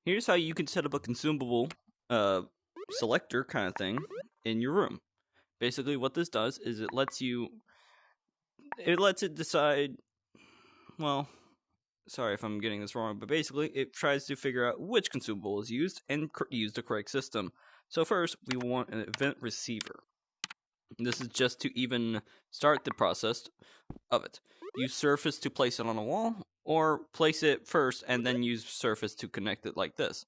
here's how you can set up a consumable selector kind of thing in your room. Basically, what this does is it lets it decide, well, sorry if I'm getting this wrong, but basically it tries to figure out which consumable is used and use the correct system. So first, we want an event receiver. This is just to even start the process of it. Use surface to place it on a wall, or place it first and then use surface to connect it like this.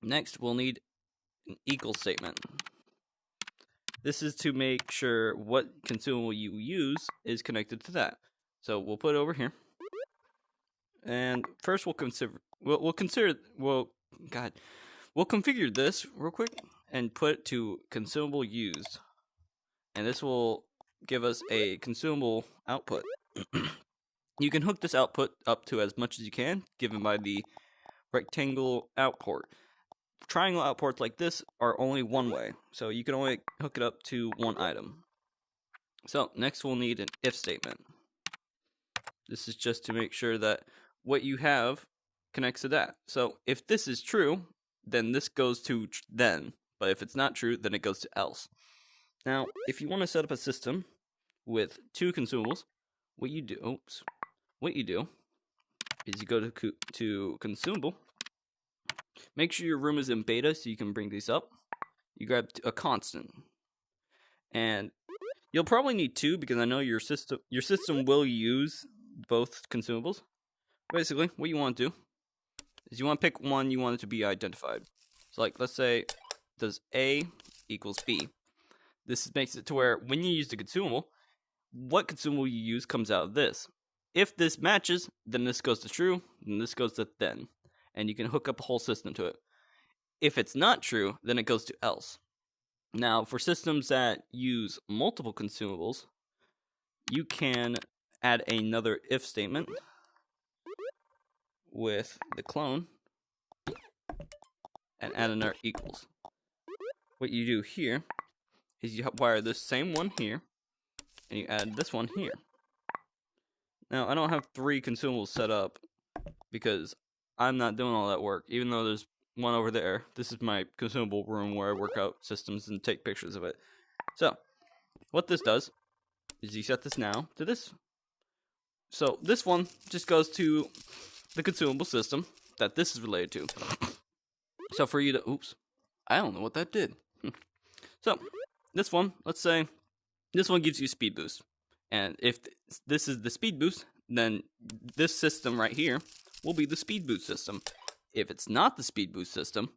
Next, we'll need an equal statement. This is to make sure what consumable you use is connected to that. So we'll put it over here. And first we'll configure this real quick and put it to consumable used. And this will give us a consumable output. You can hook this output up to as much as you can, given by the rectangle output. Triangle outports like this are only one way, so you can only hook it up to one item. So next we'll need an if statement. This is just to make sure that what you have connects to that. So if this is true, then this goes to then, but if it's not true, then it goes to else. Now, if you want to set up a system with two consumables, what you do is you go to consumable. Make sure your room is in beta so you can bring these up. You grab a constant. And you'll probably need two because I know your system will use both consumables. Basically, what you want to do is you want to pick one you want it to be identified. So like, let's say, does A equals B. This makes it to where when you use the consumable, what consumable you use comes out of this. If this matches, then this goes to true, and this goes to then. And you can hook up a whole system to it. If it's not true, then it goes to else. Now, for systems that use multiple consumables, you can add another if statement with the clone and add another equals. What you do here is you wire this same one here, and you add this one here. Now, I don't have 3 consumables set up because I'm not doing all that work, even though there's one over there. This is my consumable room where I work out systems and take pictures of it. So, what this does is you set this now to this. So, this one just goes to the consumable system that this is related to. So, for you to, oops, I don't know what that did. So, this one, let's say, this one gives you speed boost. And if this is the speed boost, then this system right here will be the speed boost system. If it's not the speed boost system,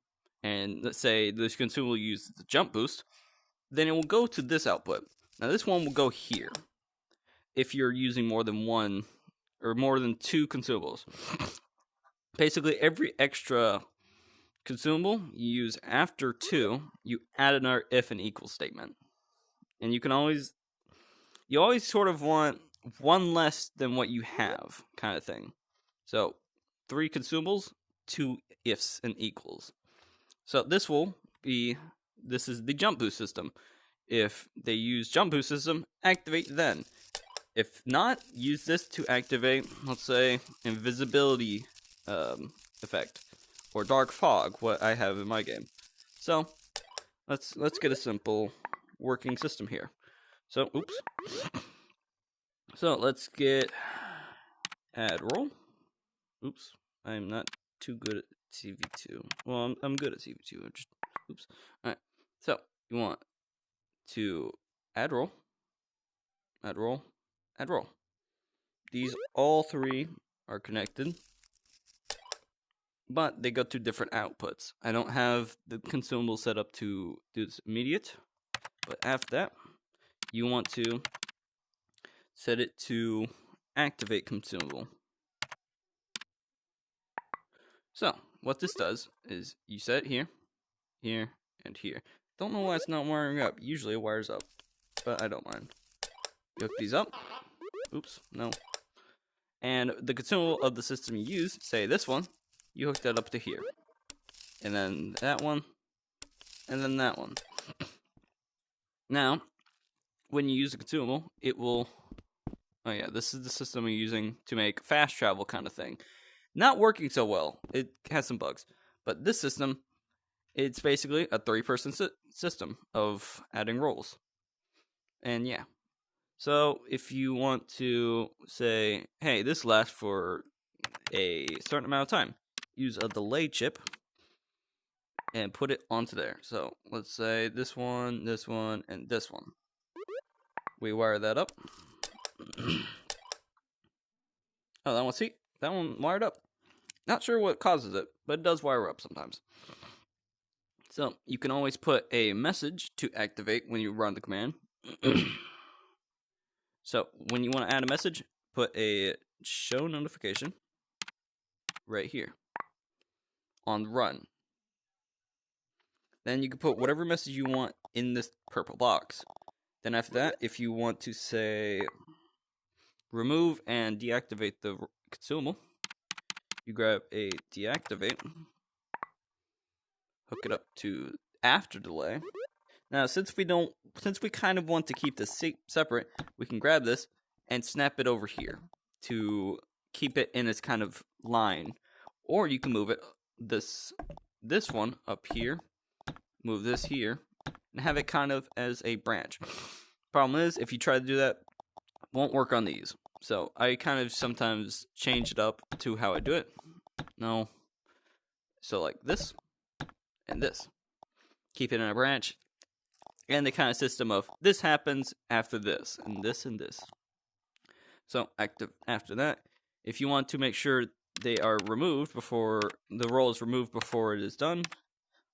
and let's say this consumable uses the jump boost, then it will go to this output. Now this one will go here if you're using more than one or more than 2 consumables. Basically, every extra consumable you use after 2, you add another if and equal statement. And you always sort of want one less than what you have, kind of thing. So 3 consumables, 2 ifs and equals. So this is the jump boost system. If they use jump boost system, activate then. If not, use this to activate, let's say, invisibility effect or dark fog, what I have in my game. So let's get a simple working system here. So oops. So let's get add roll. Oops, I'm not too good at CV2. Well, I'm good at CV2. Oops. All right. So you want to add roll, add roll, add roll. These all 3 are connected, but they go to different outputs. I don't have the consumable set up to do this immediate, but after that, you want to set it to activate consumable. So, what this does is you set it here, here, and here. Don't know why it's not wiring up. Usually it wires up, but I don't mind. You hook these up. Oops, no. And the consumable of the system you use, say this one, you hook that up to here. And then that one, and then that one. Now, when you use a consumable, it will... Oh yeah, this is the system I'm using to make fast travel kind of thing. not working so well. It has some bugs. But this system, it's basically a 3-person system of adding rolls. And yeah. So if you want to say, hey, this lasts for a certain amount of time, use a delay chip and put it onto there. So let's say this one, and this one. We wire that up. Oh, that one, see? That one wired up. Not sure what causes it, but it does wire up sometimes. So you can always put a message to activate when you run the command. So when you want to add a message, put a show notification right here on run. Then you can put whatever message you want in this purple box. Then after that, if you want to say remove and deactivate the consumable, you grab a deactivate, hook it up to after delay. Now, since we kind of want to keep this separate, we can grab this and snap it over here to keep it in its kind of line. Or you can move it this one up here, move this here, and have it kind of as a branch. Problem is, if you try to do that, it won't work on these. So I kind of sometimes change it up to how I do it. No. So like this and this. Keep it in a branch. And the kind of system of this happens after this, and this and this. So after that, if you want to make sure they are removed before the roll is removed before it is done,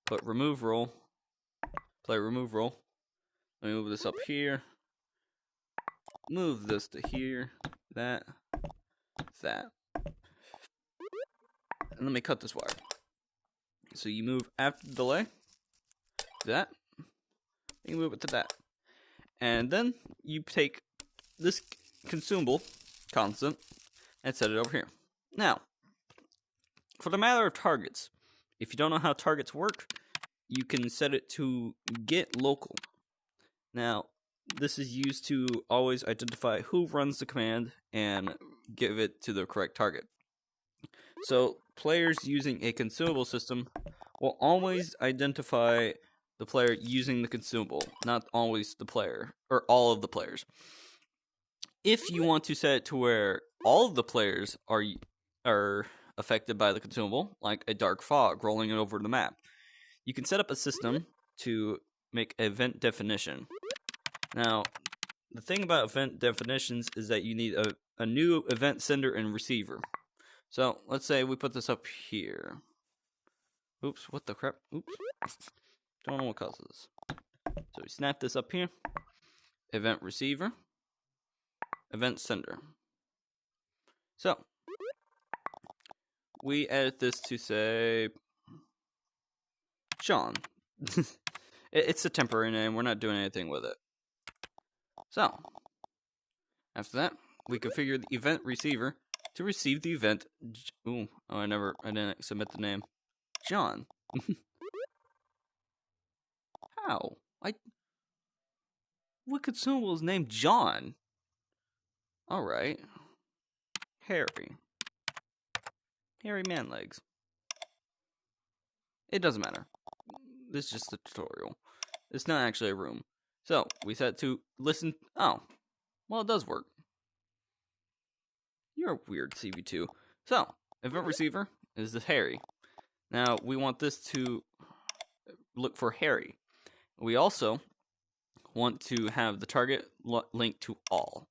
put remove roll, play remove roll. Let me move this up here. Move this to here, that. And let me cut this wire. So you move after the delay, that. You move it to that. And then you take this consumable constant and set it over here. Now, for the matter of targets, if you don't know how targets work, you can set it to get local. Now, this is used to always identify who runs the command and give it to the correct target. So, players using a consumable system will always identify the player using the consumable, not always the player, or all of the players. If you want to set it to where all of the players are affected by the consumable, like a dark fog rolling it over the map, you can set up a system to make event definition. Now, the thing about event definitions is that you need a new event sender and receiver. So, let's say we put this up here. Oops, what the crap? Oops. Don't know what causes this. So we snap this up here. Event receiver. Event sender. So we edit this to say Sean. It's a temporary name. We're not doing anything with it. So after that, we configure the event receiver to receive the event. I didn't submit the name. John. How? What consumable is named John? Alright. Harry Manlegs. It doesn't matter. This is just a tutorial. It's not actually a room. So, we set to listen. Oh. Well, it does work. You're a weird CV2. So, event receiver is this Harry. Now, we want this to look for Harry. We also want to have the target linked to all.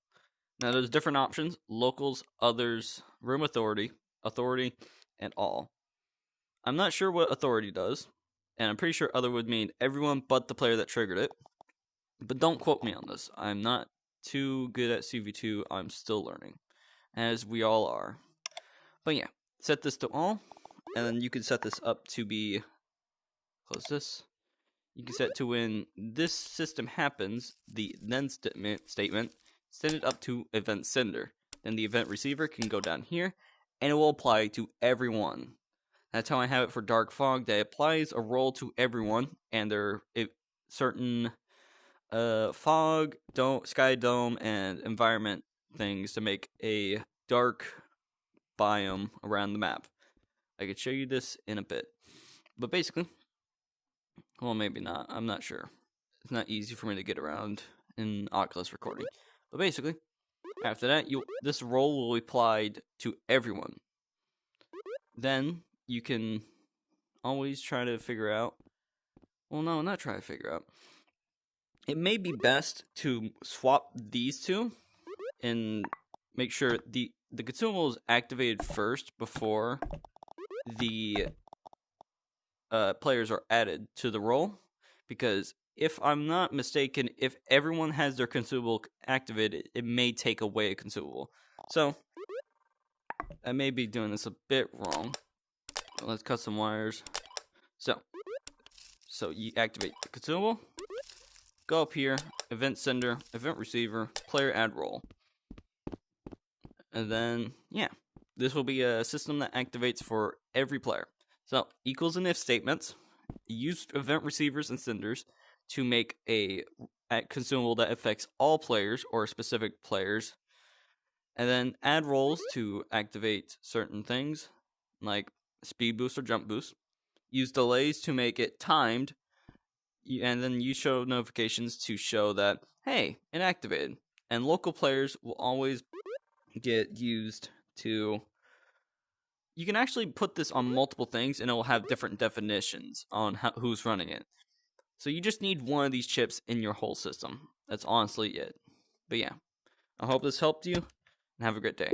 Now, there's different options: locals, others, room authority, and all. I'm not sure what authority does, and I'm pretty sure other would mean everyone but the player that triggered it. But don't quote me on this. I'm not too good at CV2. I'm still learning, as we all are. But yeah, set this to all, and then you can set this up to be, close this. You can set to when this system happens, the then statement, send it up to event sender. Then the event receiver can go down here, and it will apply to everyone. That's how I have it for Dark Fog, that applies a role to everyone, and there are certain fog, sky dome, and environment things to make a dark biome around the map. I could show you this in a bit. But basically, well, maybe not. I'm not sure. It's not easy for me to get around in Oculus recording. But basically, after that, this role will be applied to everyone. Then you can always try to figure out. Well, no, not try to figure out. It may be best to swap these two and make sure the consumable is activated first before the players are added to the role, because if I'm not mistaken, if everyone has their consumable activated, it may take away a consumable. So I may be doing this a bit wrong. Let's cut some wires. So you activate the consumable, go up here, event sender, event receiver, player add role. And then, yeah, this will be a system that activates for every player. So, equals and if statements, use event receivers and senders to make a consumable that affects all players or specific players. And then add roles to activate certain things, like speed boost or jump boost. Use delays to make it timed. And then you show notifications to show that, hey, it activated. And local players will always get used to. You can actually put this on multiple things and it will have different definitions on who's running it. So you just need one of these chips in your whole system. That's honestly it. But yeah, I hope this helped you and have a great day.